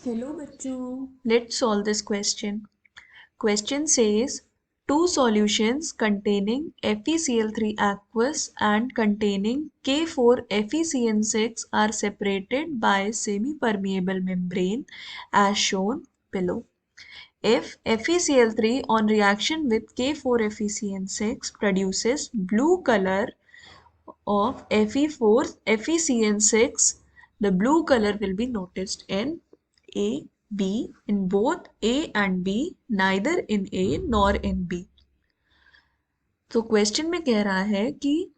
Hello बच्चों, let's solve this question. Question says two solutions containing FeCl3 aqueous and containing K4FeCN6 are separated by semi-permeable membrane as shown below. If FeCl3 on reaction with K4FeCN6 produces blue color of FeCN6, the blue color will be noticed in A, B, in both A and B, neither in A nor in B. तो question में कह रहा है कि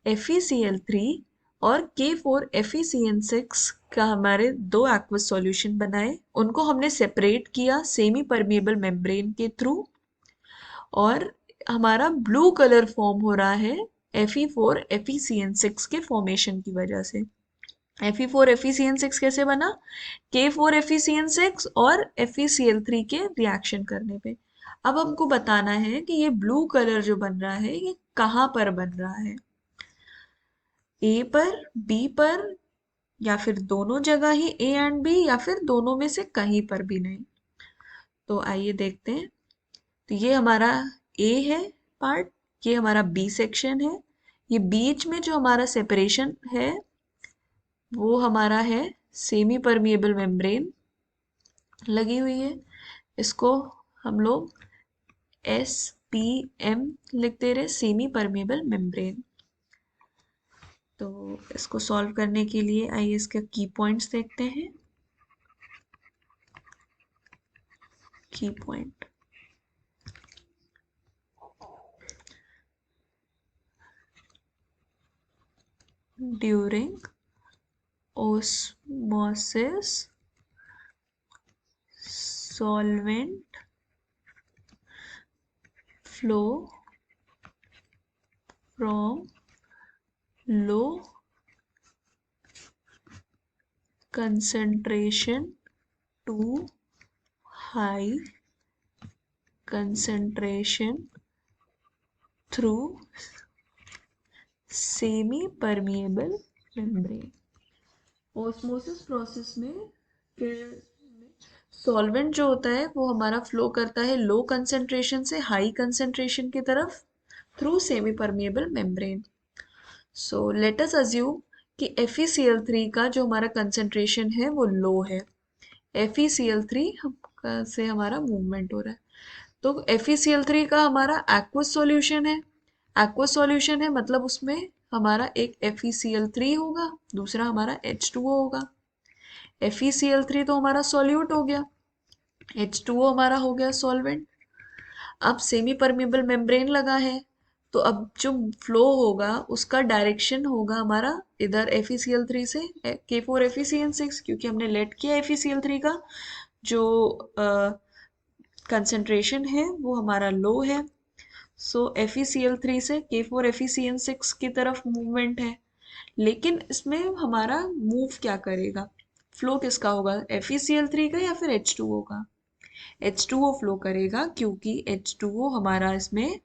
FeCl3 और K4FeCN6 का हमारे दो एक्वस सॉल्यूशन बनाए, उनको हमने सेपरेट किया सेमी परमिएबल मेम्ब्रेन के थ्रू और हमारा ब्लू कलर फॉर्म हो रहा है Fe4FeCN6 के फॉर्मेशन की वजह से। Fe4FeCN6 कैसे बना? K4FeCN6 और FeCl3 के रिएक्शन करने पे। अब हमको बताना है कि ये ब्लू कलर जो बन रहा है ये कहाँ पर बन रहा है, ए पर, बी पर, या फिर दोनों जगह ही ए एंड बी, या फिर दोनों में से कहीं पर भी नहीं। तो आइए देखते हैं। तो ये हमारा ए है पार्ट, ये हमारा बी सेक्शन है, ये बीच में जो हमारा सेपरेशन है वो हमारा है सेमी परमिएबल मेम्ब्रेन लगी हुई है, इसको हम लोग SPM लिखते रहे, सेमी परमिएबल मेम्ब्रेन। तो इसको सॉल्व करने के लिए आइए इसके की पॉइंट्स देखते हैं। की point, during osmosis solvent flow from low concentration to high concentration through semi permeable membrane। Osmosis process में सॉल्वेंट जो होता है वो हमारा फ्लो करता है लो कंसेंट्रेशन से हाई कंसेंट्रेशन की तरफ through semi permeable membrane. So let us assume कि FeCl3 का जो हमारा कंसेंट्रेशन है वो लो है, FeCl3 से हमारा मूवमेंट हो रहा है, तो FeCl3 का हमारा एक्वस सॉल्यूशन है, एक्वस सॉल्यूशन है मतलब उसमें हमारा एक FeCl3 होगा, दूसरा हमारा H2O होगा। FeCl3 तो हमारा सॉल्यूट हो गया, H2O हमारा हो गया सॉल्वेंट। अब सेमी परमिएबल मेम्ब्रेन लगा है, तो अब जो फ्लो होगा उसका डायरेक्शन होगा हमारा इधर FeCl3 से K4FeCN6, क्योंकि हमने लेट किया FeCl3 का जो कंसेंट्रेशन है वो हमारा लो है। सो FeCl3 से K4FeCN6 की तरफ मूवमेंट है, लेकिन इसमें हमारा मूव क्या करेगा, फ्लो किसका होगा, FeCl3 का या फिर H2O का? H2O फ्लो करेगा, क्योंकि H2O हमारा इसमें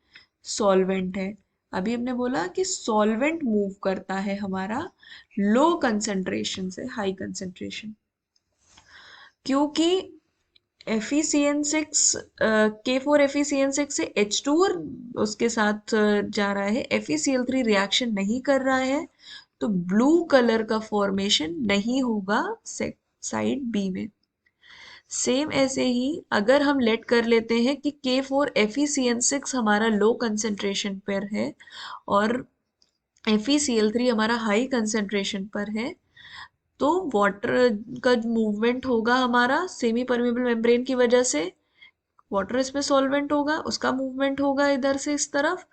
सॉल्वेंट है। अभी हमने बोला कि सॉल्वेंट मूव करता है हमारा लो कंसेंट्रेशन से हाई कंसेंट्रेशन, क्योंकि FeCN6 K4FeCN6 से H2O उसके साथ जा रहा है, FeCl3 रिएक्शन नहीं कर रहा है, तो ब्लू कलर का फॉर्मेशन नहीं होगा साइड बी में। सेम ऐसे ही अगर हम लेट कर लेते हैं कि K4FeCN6 हमारा लो कंसेंट्रेशन पर है और FeCl3 हमारा हाई कंसेंट्रेशन पर है, तो वाटर का मूवमेंट होगा हमारा सेमी परमिएबल मेम्ब्रेन की वजह से, वाटर इसमें सॉल्वेंट होगा, उसका मूवमेंट होगा इधर से इस तरफ,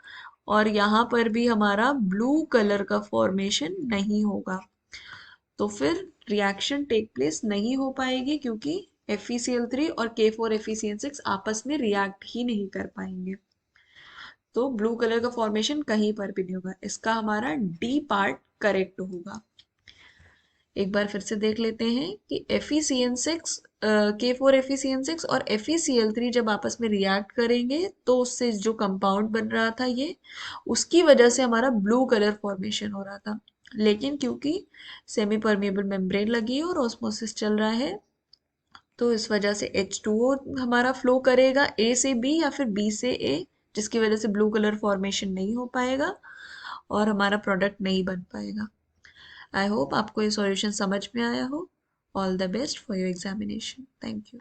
और यहाँ पर भी हमारा ब्लू कलर का फॉर्मेशन नहीं होगा, तो फिर रिएक्शन टेक प्लेस नहीं हो पाएगी, क्योंकि FeCl3 और K4FeCN6 आपस में रिएक्ट ही नहीं कर पाएंगे, तो ब्लू कलर का फॉर्मेशन कहीं पर भी नहीं होगा। इसका हमारा डी पार्ट करेक्ट होगा। एक बार फिर से देख लेते हैं कि FeCN6 K4FeCN6 और FeCl3 जब आपस में रिएक्ट करेंगे तो उससे जो कंपाउंड बन रहा था ये, उसकी वजह से हमारा ब्लू कलर फॉर्मेशन हो रहा था, लेकिन क्योंकि सेमी परमिएबल मेम्ब्रेन लगी है और ऑस्मोसिस चल रहा है, तो इस वजह से H2O हमारा फ्लो करेगा A से B या फिर B से A, जिसकी वजह से ब्लू कलर फॉर्मेशन नहीं हो पाएगा और हमारा प्रोडक्ट नहीं बन पाएगा। आई होप आपको ये सॉल्यूशन समझ में आया हो। All the best for your examination. Thank you.